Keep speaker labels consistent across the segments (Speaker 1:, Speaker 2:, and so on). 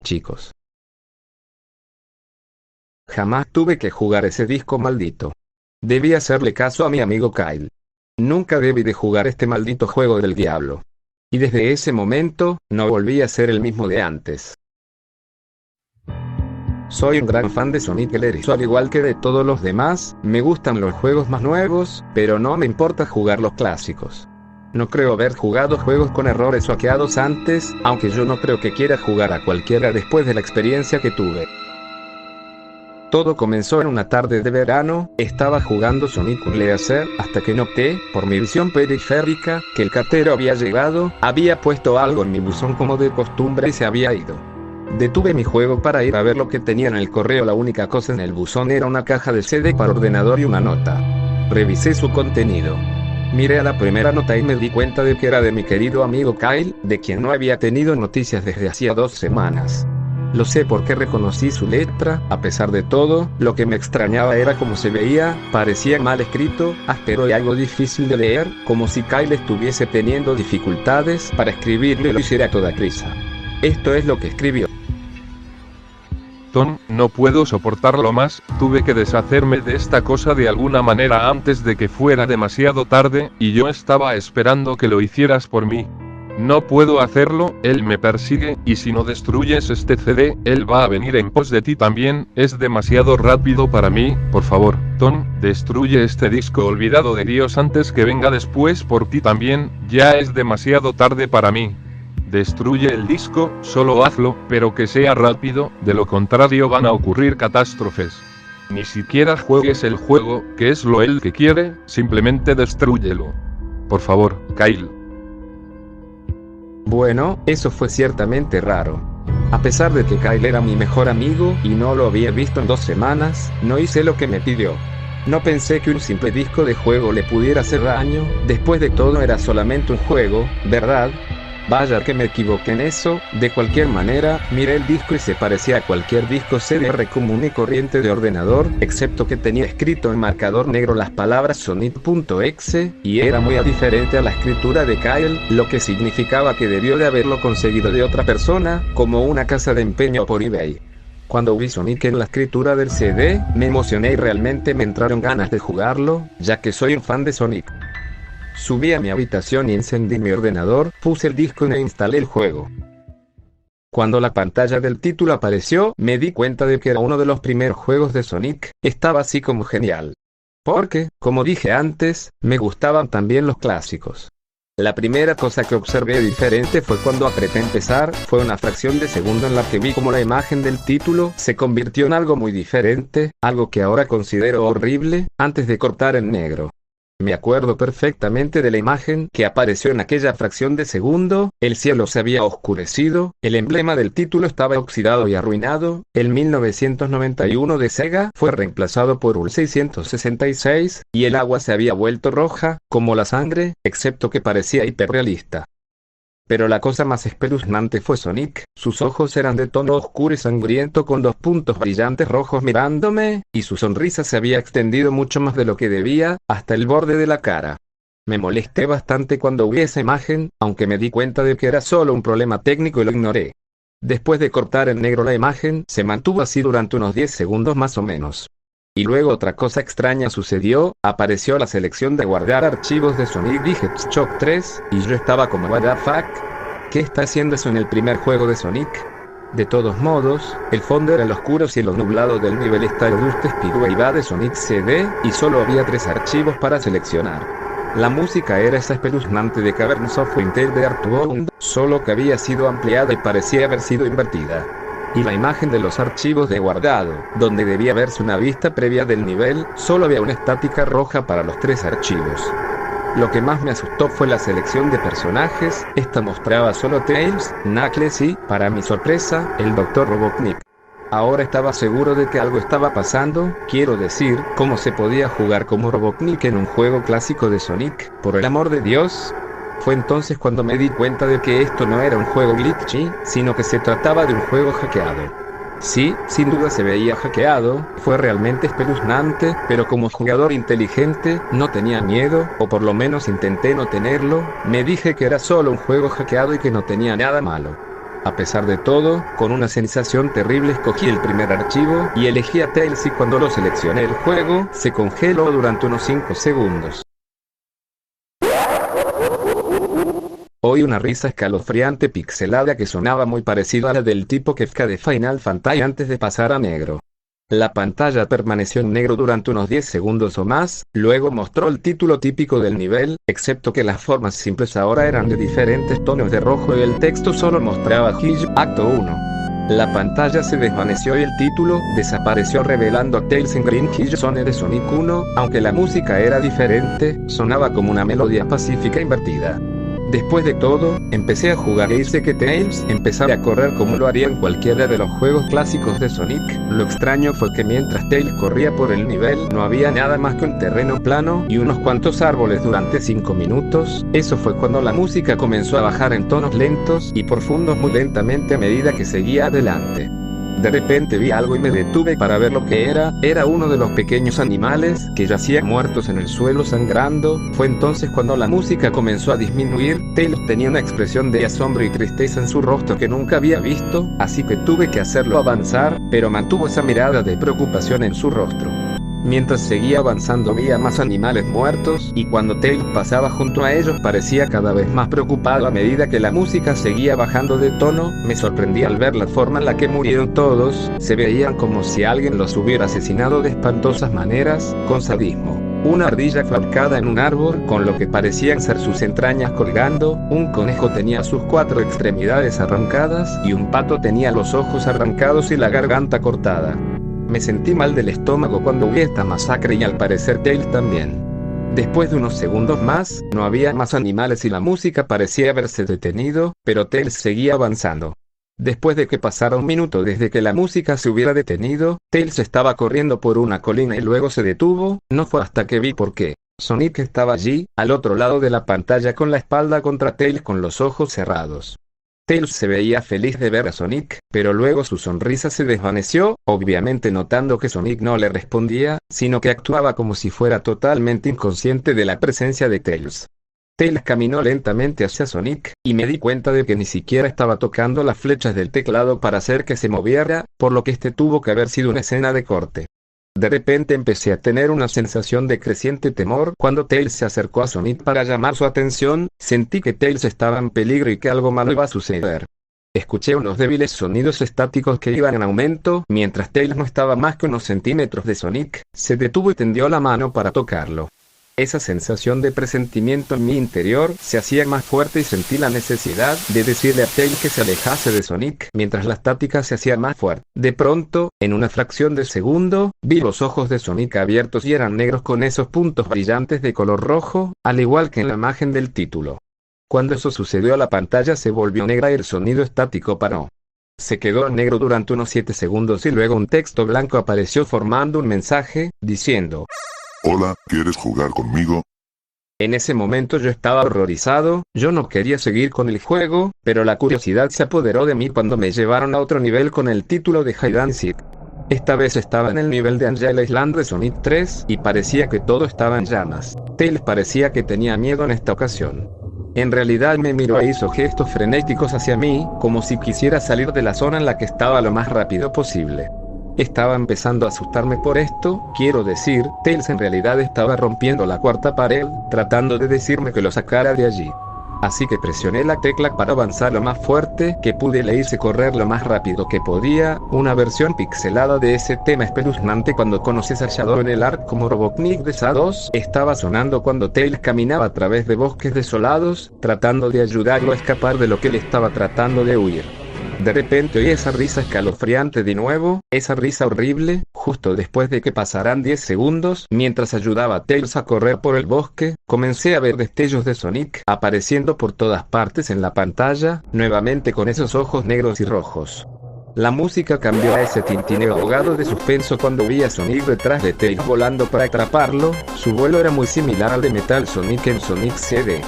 Speaker 1: chicos. Jamás tuve que jugar ese disco maldito. Debí hacerle caso a mi amigo Kyle. Nunca debí de jugar este maldito juego del diablo. Y desde ese momento, no volví a ser el mismo de antes. Soy un gran fan de Sonic el Erizo, al igual que de todos los demás. Me gustan los juegos más nuevos, pero no me importa jugar los clásicos. No creo haber jugado juegos con errores o hackeados antes, aunque yo no creo que quiera jugar a cualquiera después de la experiencia que tuve. Todo comenzó en una tarde de verano. Estaba jugando Sonic Unleashed hasta que noté, por mi visión periférica, que el cartero había llegado, había puesto algo en mi buzón como de costumbre y se había ido. Detuve mi juego para ir a ver lo que tenía en el correo. La única cosa en el buzón era una caja de CD para ordenador y una nota. Revisé su contenido. Miré a la primera nota y me di cuenta de que era de mi querido amigo Kyle, de quien no había tenido noticias desde hacía 2 semanas. Lo sé porque reconocí su letra. A pesar de todo, lo que me extrañaba era cómo se veía. Parecía mal escrito, áspero y algo difícil de leer, como si Kyle estuviese teniendo dificultades para escribirlo y lo hiciera a toda prisa. Esto es lo que escribió.
Speaker 2: Tom, no puedo soportarlo más. Tuve que deshacerme de esta cosa de alguna manera antes de que fuera demasiado tarde, y yo estaba esperando que lo hicieras por mí. No puedo hacerlo, él me persigue, y si no destruyes este CD, él va a venir en pos de ti también. Es demasiado rápido para mí. Por favor, Tom, destruye este disco olvidado de Dios antes que venga después por ti también. Ya es demasiado tarde para mí. Destruye el disco, solo hazlo, pero que sea rápido, de lo contrario van a ocurrir catástrofes. Ni siquiera juegues el juego, que es lo él que quiere, simplemente destrúyelo. Por favor, Kyle.
Speaker 1: Bueno, eso fue ciertamente raro. A pesar de que Kyle era mi mejor amigo y no lo había visto en 2 semanas, no hice lo que me pidió. No pensé que un simple disco de juego le pudiera hacer daño. Después de todo era solamente un juego, ¿verdad? Vaya que me equivoqué en eso. De cualquier manera, miré el disco y se parecía a cualquier disco CD común y corriente de ordenador, excepto que tenía escrito en marcador negro las palabras Sonic.exe, y era muy diferente a la escritura de Kyle, lo que significaba que debió de haberlo conseguido de otra persona, como una casa de empeño por eBay. Cuando vi Sonic en la escritura del CD, me emocioné y realmente me entraron ganas de jugarlo, ya que soy un fan de Sonic. Subí a mi habitación y encendí mi ordenador, puse el disco e instalé el juego. Cuando la pantalla del título apareció, me di cuenta de que era uno de los primeros juegos de Sonic. Estaba así como genial. Porque, como dije antes, me gustaban también los clásicos. La primera cosa que observé diferente fue cuando apreté empezar. Fue una fracción de segundo en la que vi como la imagen del título se convirtió en algo muy diferente, algo que ahora considero horrible, antes de cortar en negro. Me acuerdo perfectamente de la imagen que apareció en aquella fracción de segundo. El cielo se había oscurecido, el emblema del título estaba oxidado y arruinado, el 1991 de Sega fue reemplazado por un 666, y el agua se había vuelto roja, como la sangre, excepto que parecía hiperrealista. Pero la cosa más espeluznante fue Sonic. Sus ojos eran de tono oscuro y sangriento con 2 puntos brillantes rojos mirándome, y su sonrisa se había extendido mucho más de lo que debía, hasta el borde de la cara. Me molesté bastante cuando vi esa imagen, aunque me di cuenta de que era solo un problema técnico y lo ignoré. Después de cortar en negro la imagen, se mantuvo así durante unos 10 segundos más o menos. Y luego otra cosa extraña sucedió, apareció la selección de guardar archivos de Sonic the Hedgehog 3, y yo estaba como what the fuck? ¿Qué está haciendo eso en el primer juego de Sonic? De todos modos, el fondo era el oscuro cielo nublado del nivel Stardust Speedway de Sonic CD, y solo había 3 archivos para seleccionar. La música era esa espeluznante de Caverns of Winter de Earthbound, solo que había sido ampliada y parecía haber sido invertida. Y la imagen de los archivos de guardado, donde debía verse una vista previa del nivel, solo había una estática roja para los 3 archivos. Lo que más me asustó fue la selección de personajes. Esta mostraba solo Tails, Knuckles y, para mi sorpresa, el Dr. Robotnik. Ahora estaba seguro de que algo estaba pasando. Quiero decir, ¿cómo se podía jugar como Robotnik en un juego clásico de Sonic? Por el amor de Dios. Fue entonces cuando me di cuenta de que esto no era un juego glitchy, sino que se trataba de un juego hackeado. Sí, sin duda se veía hackeado, fue realmente espeluznante, pero como jugador inteligente, no tenía miedo, o por lo menos intenté no tenerlo. Me dije que era solo un juego hackeado y que no tenía nada malo. A pesar de todo, con una sensación terrible escogí el primer archivo y elegí a Tails, y cuando lo seleccioné el juego se congeló durante unos 5 segundos. Oí una risa escalofriante pixelada que sonaba muy parecida a la del tipo Kefka de Final Fantasy antes de pasar a negro. La pantalla permaneció en negro durante unos 10 segundos o más, luego mostró el título típico del nivel, excepto que las formas simples ahora eran de diferentes tonos de rojo y el texto solo mostraba Hill, Acto 1. La pantalla se desvaneció y el título desapareció, revelando Tales in Green Hill Zone de Sonic 1, aunque la música era diferente, sonaba como una melodía pacífica invertida. Después de todo, empecé a jugar e hice que Tails empezara a correr como lo haría en cualquiera de los juegos clásicos de Sonic. Lo extraño fue que mientras Tails corría por el nivel no había nada más que un terreno plano y unos cuantos árboles durante 5 minutos. Eso fue cuando la música comenzó a bajar en tonos lentos y profundos muy lentamente a medida que seguía adelante. De repente vi algo y me detuve para ver lo que era. Era uno de los pequeños animales que yacían muertos en el suelo sangrando. Fue entonces cuando la música comenzó a disminuir. Tails tenía una expresión de asombro y tristeza en su rostro que nunca había visto, así que tuve que hacerlo avanzar, pero mantuvo esa mirada de preocupación en su rostro. Mientras seguía avanzando veía más animales muertos, y cuando Tails pasaba junto a ellos parecía cada vez más preocupado a medida que la música seguía bajando de tono. Me sorprendí al ver la forma en la que murieron todos. Se veían como si alguien los hubiera asesinado de espantosas maneras, con sadismo. Una ardilla fue ahorcada en un árbol con lo que parecían ser sus entrañas colgando, un conejo tenía sus 4 extremidades arrancadas, y un pato tenía los ojos arrancados y la garganta cortada. Me sentí mal del estómago cuando vi esta masacre y al parecer Tails también. Después de unos segundos más, no había más animales y la música parecía haberse detenido, pero Tails seguía avanzando. Después de que pasara un minuto desde que la música se hubiera detenido, Tails estaba corriendo por una colina y luego se detuvo. No fue hasta que vi por qué. Sonic estaba allí, al otro lado de la pantalla con la espalda contra Tails con los ojos cerrados. Tails se veía feliz de ver a Sonic, pero luego su sonrisa se desvaneció, obviamente notando que Sonic no le respondía, sino que actuaba como si fuera totalmente inconsciente de la presencia de Tails. Tails caminó lentamente hacia Sonic, y me di cuenta de que ni siquiera estaba tocando las flechas del teclado para hacer que se moviera, por lo que este tuvo que haber sido una escena de corte. De repente empecé a tener una sensación de creciente temor. Cuando Tails se acercó a Sonic para llamar su atención, sentí que Tails estaba en peligro y que algo malo iba a suceder. Escuché unos débiles sonidos estáticos que iban en aumento. Mientras Tails no estaba más que unos centímetros de Sonic, se detuvo y tendió la mano para tocarlo. Esa sensación de presentimiento en mi interior se hacía más fuerte y sentí la necesidad de decirle a Tails que se alejase de Sonic mientras la estática se hacía más fuerte. De pronto, en una fracción de segundo, vi los ojos de Sonic abiertos y eran negros con esos puntos brillantes de color rojo, al igual que en la imagen del título. Cuando eso sucedió la pantalla se volvió negra y el sonido estático paró. Se quedó en negro durante unos 7 segundos y luego un texto blanco apareció formando un mensaje, diciendo:
Speaker 3: Hola, ¿quieres jugar conmigo?
Speaker 1: En ese momento yo estaba horrorizado. Yo no quería seguir con el juego, pero la curiosidad se apoderó de mí cuando me llevaron a otro nivel con el título de Hide and Seek. Esta vez estaba en el nivel de Angel Island de Sonic 3, y parecía que todo estaba en llamas. Tails parecía que tenía miedo en esta ocasión. En realidad me miró e hizo gestos frenéticos hacia mí, como si quisiera salir de la zona en la que estaba lo más rápido posible. Estaba empezando a asustarme por esto, quiero decir, Tails en realidad estaba rompiendo la cuarta pared, tratando de decirme que lo sacara de allí. Así que presioné la tecla para avanzar lo más fuerte que pude y le hice correr lo más rápido que podía. Una versión pixelada de ese tema espeluznante cuando conoces a Shadow en el Ark como Robotnik de SA2 estaba sonando cuando Tails caminaba a través de bosques desolados, tratando de ayudarlo a escapar de lo que él estaba tratando de huir. De repente oí esa risa escalofriante de nuevo, esa risa horrible, justo después de que pasaran 10 segundos, mientras ayudaba a Tails a correr por el bosque, comencé a ver destellos de Sonic apareciendo por todas partes en la pantalla, nuevamente con esos ojos negros y rojos. La música cambió a ese tintineo ahogado de suspenso cuando vi a Sonic detrás de Tails volando para atraparlo. Su vuelo era muy similar al de Metal Sonic en Sonic CD.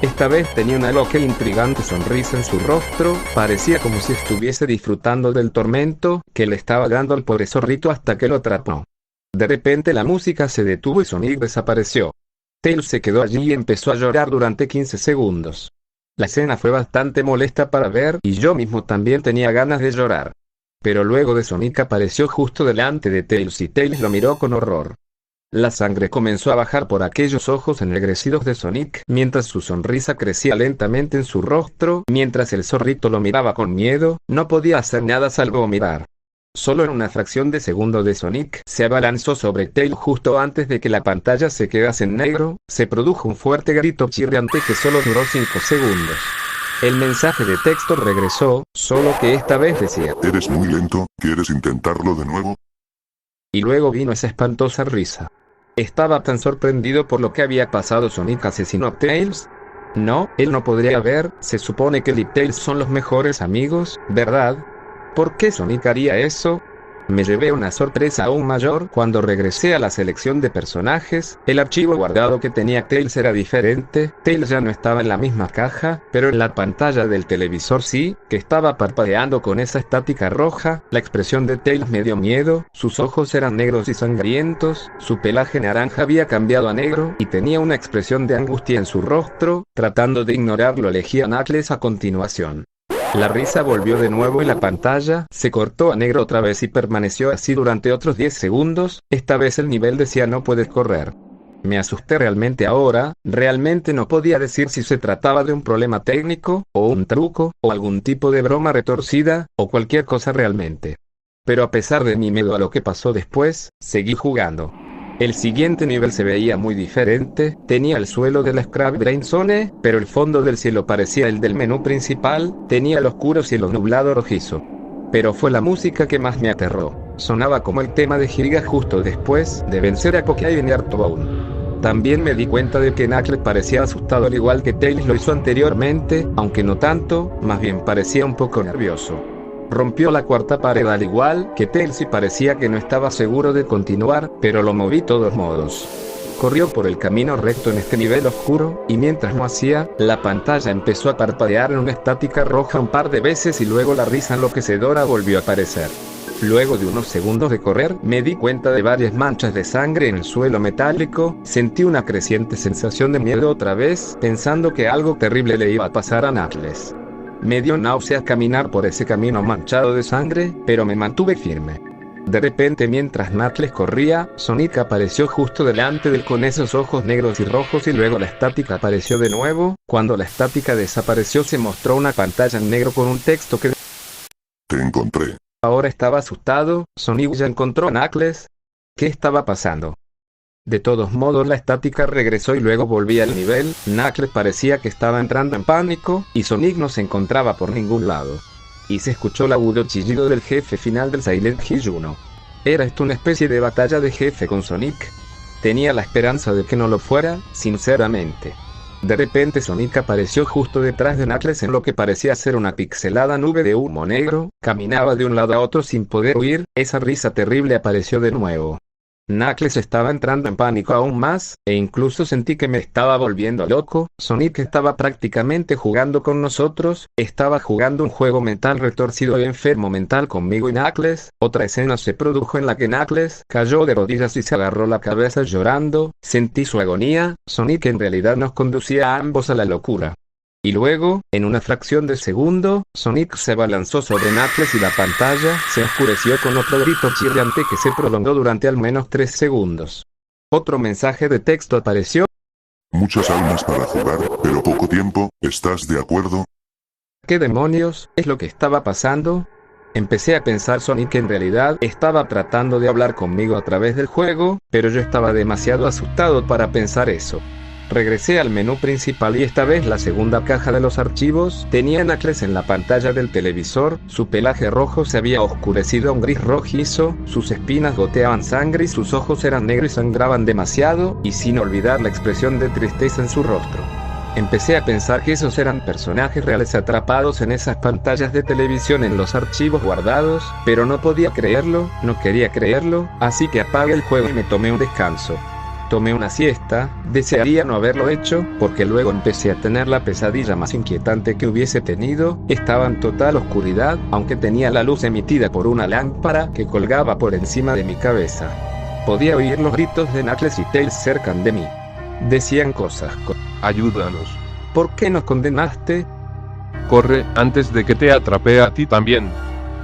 Speaker 1: Esta vez tenía una loca e intrigante sonrisa en su rostro, parecía como si estuviese disfrutando del tormento que le estaba dando al pobre zorrito hasta que lo atrapó. De repente la música se detuvo y Sonic desapareció. Tails se quedó allí y empezó a llorar durante 15 segundos. La escena fue bastante molesta para ver y yo mismo también tenía ganas de llorar. Pero luego de Sonic apareció justo delante de Tails y Tails lo miró con horror. La sangre comenzó a bajar por aquellos ojos ennegrecidos de Sonic mientras su sonrisa crecía lentamente en su rostro. Mientras el zorrito lo miraba con miedo, no podía hacer nada salvo mirar. Solo en una fracción de segundo de Sonic se abalanzó sobre Tails justo antes de que la pantalla se quedase en negro. Se produjo un fuerte grito chirriante que solo duró 5 segundos. El mensaje de texto regresó, solo que esta vez decía:
Speaker 3: Eres muy lento, ¿quieres intentarlo de nuevo?
Speaker 1: Y luego vino esa espantosa risa. Estaba tan sorprendido por lo que había pasado. ¿Sonic asesinó a Tails? No, él no podría haber. Se supone que él y Tails son los mejores amigos, ¿verdad? ¿Por qué Sonic haría eso? Me llevé una sorpresa aún mayor cuando regresé a la selección de personajes. El archivo guardado que tenía Tails era diferente. Tails ya no estaba en la misma caja, pero en la pantalla del televisor sí, que estaba parpadeando con esa estática roja. La expresión de Tails me dio miedo. Sus ojos eran negros y sangrientos, su pelaje naranja había cambiado a negro y tenía una expresión de angustia en su rostro. Tratando de ignorarlo, elegí a Knuckles a continuación. La risa volvió de nuevo y la pantalla se cortó a negro otra vez y permaneció así durante otros 10 segundos. Esta vez el nivel decía: no puedes correr. Me asusté realmente ahora. Realmente no podía decir si se trataba de un problema técnico, o un truco, o algún tipo de broma retorcida, o cualquier cosa realmente. Pero a pesar de mi miedo a lo que pasó después, seguí jugando. El siguiente nivel se veía muy diferente. Tenía el suelo de la Scrap Brain Zone, pero el fondo del cielo parecía el del menú principal. Tenía el oscuro cielo nublado rojizo. Pero fue la música que más me aterró. Sonaba como el tema de Giga justo después de vencer a Cocaine y Artbone. También me di cuenta de que Knuckles parecía asustado al igual que Tails lo hizo anteriormente, aunque no tanto, más bien parecía un poco nervioso. Rompió la cuarta pared al igual que Tails y parecía que no estaba seguro de continuar, pero lo moví de todos modos. Corrió por el camino recto en este nivel oscuro, y mientras lo hacía, la pantalla empezó a parpadear en una estática roja un par de veces y luego la risa enloquecedora volvió a aparecer. Luego de unos segundos de correr, me di cuenta de varias manchas de sangre en el suelo metálico. Sentí una creciente sensación de miedo otra vez, pensando que algo terrible le iba a pasar a Knuckles. Me dio náuseas caminar por ese camino manchado de sangre, pero me mantuve firme. De repente, mientras Knuckles corría, Sonic apareció justo delante de él con esos ojos negros y rojos y luego la estática apareció de nuevo. Cuando la estática desapareció se mostró una pantalla en negro con un texto que...
Speaker 3: Te encontré.
Speaker 1: Ahora estaba asustado. Sonic ya encontró a Knuckles. ¿Qué estaba pasando? De todos modos la estática regresó y luego volvía al nivel. Knuckles parecía que estaba entrando en pánico, y Sonic no se encontraba por ningún lado. Y se escuchó el agudo chillido del jefe final del Silent Hill 1. ¿Era esto una especie de batalla de jefe con Sonic? Tenía la esperanza de que no lo fuera, sinceramente. De repente Sonic apareció justo detrás de Knuckles en lo que parecía ser una pixelada nube de humo negro. Caminaba de un lado a otro sin poder huir. Esa risa terrible apareció de nuevo. Knuckles estaba entrando en pánico aún más, e incluso sentí que me estaba volviendo loco. Sonic estaba prácticamente jugando con nosotros, estaba jugando un juego mental retorcido y enfermo mental conmigo y Knuckles. Otra escena se produjo en la que Knuckles cayó de rodillas y se agarró la cabeza llorando. Sentí su agonía. Sonic en realidad nos conducía a ambos a la locura. Y luego, en una fracción de segundo, Sonic se abalanzó sobre Knuckles y la pantalla se oscureció con otro grito chirriante que se prolongó durante al menos 3 segundos. Otro mensaje de texto apareció.
Speaker 3: Muchas almas para jugar, pero poco tiempo, ¿estás de acuerdo?
Speaker 1: ¿Qué demonios es lo que estaba pasando? Empecé a pensar Sonic en realidad estaba tratando de hablar conmigo a través del juego, pero yo estaba demasiado asustado para pensar eso. Regresé al menú principal y esta vez la segunda caja de los archivos tenía a Knuckles en la pantalla del televisor. Su pelaje rojo se había oscurecido a un gris rojizo, sus espinas goteaban sangre y sus ojos eran negros y sangraban demasiado, y sin olvidar la expresión de tristeza en su rostro. Empecé a pensar que esos eran personajes reales atrapados en esas pantallas de televisión en los archivos guardados, pero no podía creerlo, no quería creerlo, así que apagué el juego y me tomé un descanso. Tomé una siesta. Desearía no haberlo hecho, porque luego empecé a tener la pesadilla más inquietante que hubiese tenido. Estaba en total oscuridad, aunque tenía la luz emitida por una lámpara que colgaba por encima de mi cabeza. Podía oír los gritos de Knuckles y Tails cerca de mí. Decían cosas
Speaker 2: Ayúdanos.
Speaker 1: ¿Por qué nos condenaste?
Speaker 2: Corre, antes de que te atrape a ti también.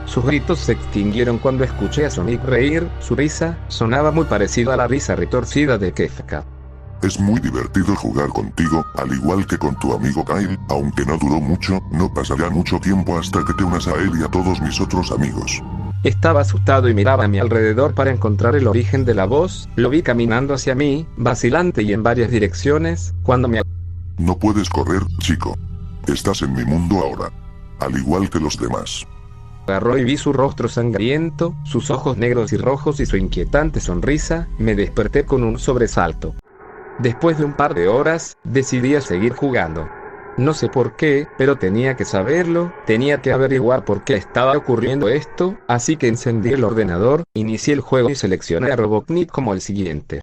Speaker 1: Sus gritos se extinguieron cuando escuché a Sonic reír. Su risa sonaba muy parecida a la risa retorcida de Kefka.
Speaker 3: Es muy divertido jugar contigo, al igual que con tu amigo Kyle, aunque no duró mucho, no pasará mucho tiempo hasta que te unas a él y a todos mis otros amigos.
Speaker 1: Estaba asustado y miraba a mi alrededor para encontrar el origen de la voz. Lo vi caminando hacia mí, vacilante y en varias direcciones, cuando me...
Speaker 3: No puedes correr, chico. Estás en mi mundo ahora. Al igual que los demás.
Speaker 1: Agarró y vi su rostro sangriento, sus ojos negros y rojos y su inquietante sonrisa. Me desperté con un sobresalto. Después de un par de horas, decidí a seguir jugando. No sé por qué, pero tenía que saberlo, tenía que averiguar por qué estaba ocurriendo esto, así que encendí el ordenador, inicié el juego y seleccioné a Robotnik como el siguiente.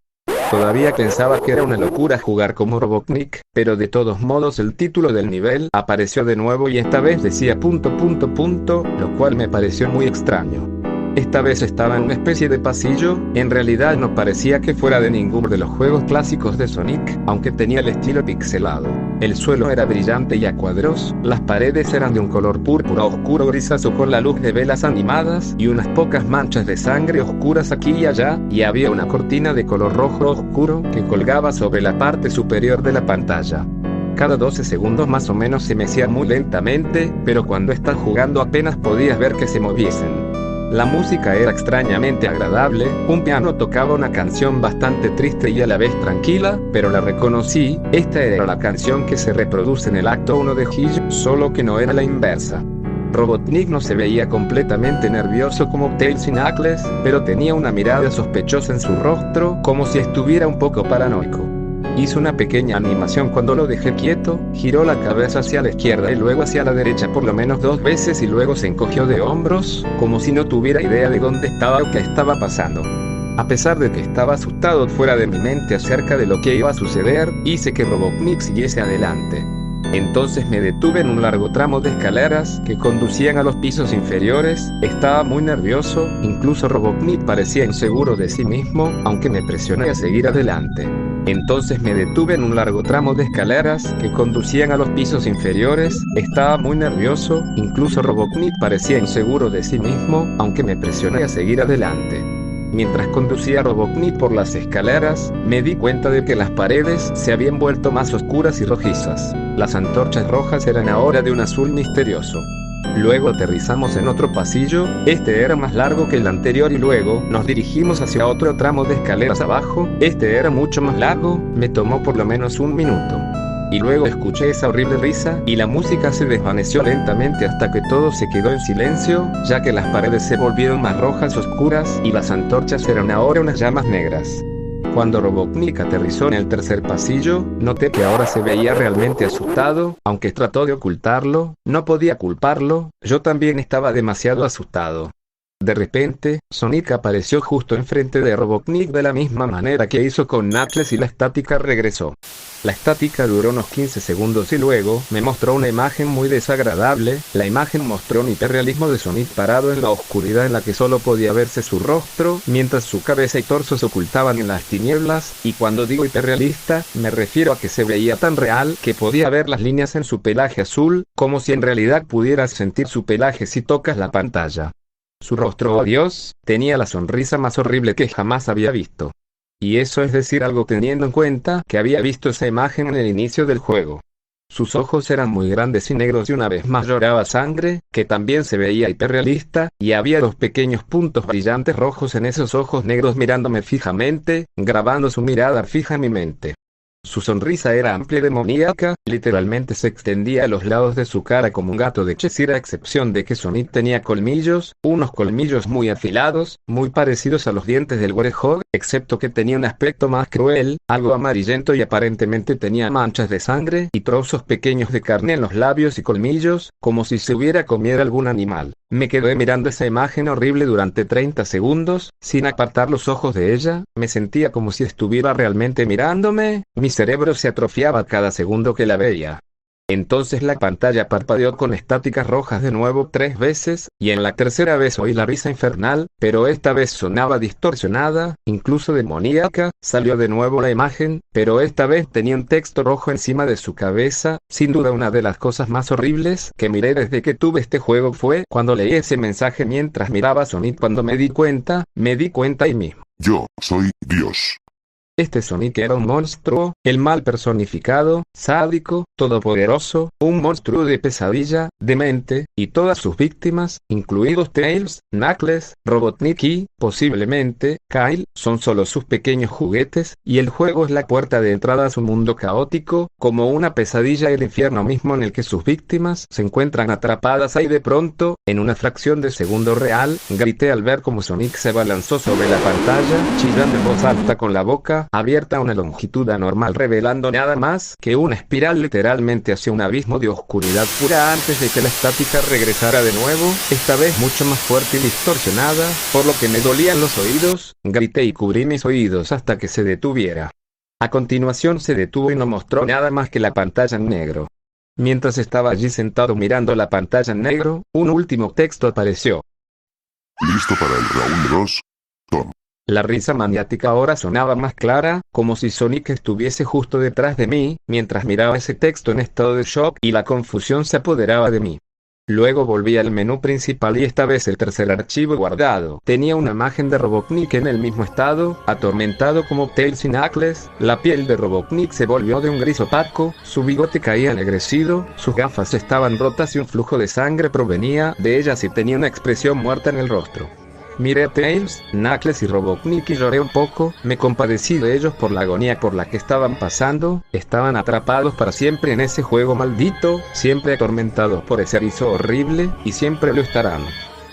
Speaker 1: Todavía pensaba que era una locura jugar como Robotnik, pero de todos modos el título del nivel apareció de nuevo y esta vez decía ... lo cual me pareció muy extraño. Esta vez estaba en una especie de pasillo, en realidad no parecía que fuera de ninguno de los juegos clásicos de Sonic, aunque tenía el estilo pixelado. El suelo era brillante y a cuadros, las paredes eran de un color púrpura oscuro grisáceo con la luz de velas animadas y unas pocas manchas de sangre oscuras aquí y allá, y había una cortina de color rojo oscuro que colgaba sobre la parte superior de la pantalla. Cada 12 segundos más o menos se mecía muy lentamente, pero cuando estás jugando apenas podías ver que se moviesen. La música era extrañamente agradable, un piano tocaba una canción bastante triste y a la vez tranquila, pero la reconocí, esta era la canción que se reproduce en el acto 1 de Hill, solo que no era la inversa. Robotnik no se veía completamente nervioso como Tails y Knuckles, pero tenía una mirada sospechosa en su rostro, como si estuviera un poco paranoico. Hizo una pequeña animación cuando lo dejé quieto, giró la cabeza hacia la izquierda y luego hacia la derecha por lo menos 2 veces y luego se encogió de hombros, como si no tuviera idea de dónde estaba o qué estaba pasando. A pesar de que estaba asustado fuera de mi mente acerca de lo que iba a suceder, hice que Robotnik siguiese adelante. Entonces me detuve en un largo tramo de escaleras que conducían a los pisos inferiores. Estaba muy nervioso, incluso Robotnik parecía inseguro de sí mismo, aunque me presioné a seguir adelante. Entonces me detuve en un largo tramo de escaleras que conducían a los pisos inferiores. Estaba muy nervioso, incluso Robotnik parecía inseguro de sí mismo, aunque me presioné a seguir adelante. Mientras conducía a Robotnik por las escaleras, me di cuenta de que las paredes se habían vuelto más oscuras y rojizas. Las antorchas rojas eran ahora de un azul misterioso. Luego aterrizamos en otro pasillo, este era más largo que el anterior y luego nos dirigimos hacia otro tramo de escaleras abajo, este era mucho más largo, me tomó por lo menos 1 minuto. Y luego escuché esa horrible risa, y la música se desvaneció lentamente hasta que todo se quedó en silencio, ya que las paredes se volvieron más rojas oscuras, y las antorchas eran ahora unas llamas negras. Cuando Robotnik aterrizó en el tercer pasillo, noté que ahora se veía realmente asustado, aunque trató de ocultarlo, no podía culparlo, yo también estaba demasiado asustado. De repente, Sonic apareció justo enfrente de Robotnik de la misma manera que hizo con Knuckles y la estática regresó. La estática duró unos 15 segundos y luego me mostró una imagen muy desagradable. La imagen mostró un hiperrealismo de Sonic parado en la oscuridad en la que solo podía verse su rostro, mientras su cabeza y torso se ocultaban en las tinieblas, y cuando digo hiperrealista, me refiero a que se veía tan real que podía ver las líneas en su pelaje azul, como si en realidad pudieras sentir su pelaje si tocas la pantalla. Su rostro, oh Dios, tenía la sonrisa más horrible que jamás había visto. Y eso es decir algo teniendo en cuenta que había visto esa imagen en el inicio del juego. Sus ojos eran muy grandes y negros y una vez más lloraba sangre, que también se veía hiperrealista, y había 2 pequeños puntos brillantes rojos en esos ojos negros mirándome fijamente, grabando su mirada fija en mi mente. Su sonrisa era amplia y demoníaca, literalmente se extendía a los lados de su cara como un gato de Cheshire, a excepción de que Sonic tenía colmillos, unos colmillos muy afilados, muy parecidos a los dientes del Warthog, excepto que tenía un aspecto más cruel, algo amarillento y aparentemente tenía manchas de sangre y trozos pequeños de carne en los labios y colmillos, como si se hubiera comido algún animal. Me quedé mirando esa imagen horrible durante 30 segundos, sin apartar los ojos de ella, me sentía como si estuviera realmente mirándome, mi cerebro se atrofiaba cada segundo que la veía. Entonces la pantalla parpadeó con estáticas rojas de nuevo 3 veces, y en la tercera vez oí la risa infernal, pero esta vez sonaba distorsionada, incluso demoníaca. Salió de nuevo la imagen, pero esta vez tenía un texto rojo encima de su cabeza. Sin duda una de las cosas más horribles que miré desde que tuve este juego fue cuando leí ese mensaje mientras miraba a Sonic. Cuando me di cuenta ahí mismo.
Speaker 3: Yo soy Dios.
Speaker 1: Este Sonic era un monstruo, el mal personificado, sádico, todopoderoso, un monstruo de pesadilla, demente, y todas sus víctimas, incluidos Tails, Knuckles, Robotnik y, posiblemente, Kyle, son solo sus pequeños juguetes, y el juego es la puerta de entrada a su mundo caótico, como una pesadilla el infierno mismo en el que sus víctimas se encuentran atrapadas ahí. De pronto, en una fracción de segundo real, grité al ver cómo Sonic se abalanzó sobre la pantalla, chillando en voz alta con la boca abierta a una longitud anormal, revelando nada más que una espiral literalmente hacia un abismo de oscuridad pura antes de que la estática regresara de nuevo, esta vez mucho más fuerte y distorsionada, por lo que me dolían los oídos. Grité y cubrí mis oídos hasta que se detuviera. A continuación se detuvo y no mostró nada más que la pantalla en negro. Mientras estaba allí sentado mirando la pantalla en negro, un último texto apareció.
Speaker 3: ¿Listo para el round 2? Tom.
Speaker 1: La risa maniática ahora sonaba más clara, como si Sonic estuviese justo detrás de mí, mientras miraba ese texto en estado de shock y la confusión se apoderaba de mí. Luego volví al menú principal y esta vez el tercer archivo guardado tenía una imagen de Robotnik en el mismo estado, atormentado como Tails y Knuckles. La piel de Robotnik se volvió de un gris opaco, su bigote caía ennegrecido, sus gafas estaban rotas y un flujo de sangre provenía de ellas y tenía una expresión muerta en el rostro. Miré a Tails, Knuckles y Robotnik y lloré un poco. Me compadecí de ellos por la agonía por la que estaban pasando. Estaban atrapados para siempre en ese juego maldito, siempre atormentados por ese erizo horrible, y siempre lo estarán.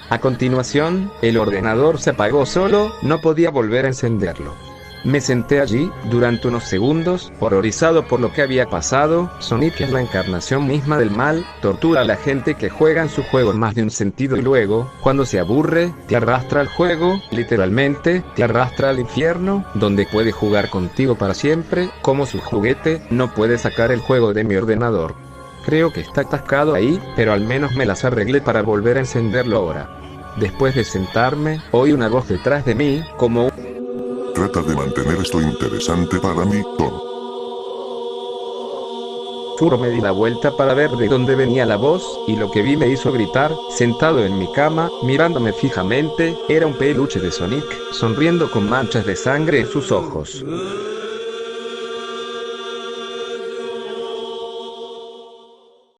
Speaker 1: A continuación, el ordenador se apagó solo, no podía volver a encenderlo. Me senté allí, durante unos segundos, horrorizado por lo que había pasado. Sonic es la encarnación misma del mal, tortura a la gente que juega en su juego en más de un sentido y luego, cuando se aburre, te arrastra al juego, literalmente, te arrastra al infierno, donde puede jugar contigo para siempre. Como su juguete, no puede sacar el juego de mi ordenador. Creo que está atascado ahí, pero al menos me las arreglé para volver a encenderlo ahora. Después de sentarme, oí una voz detrás de mí, como
Speaker 3: Trata de mantener esto interesante para mí, Tom.
Speaker 1: Suro me di la vuelta para ver de dónde venía la voz, y lo que vi me hizo gritar. Sentado en mi cama, mirándome fijamente, era un peluche de Sonic, sonriendo con manchas de sangre en sus ojos.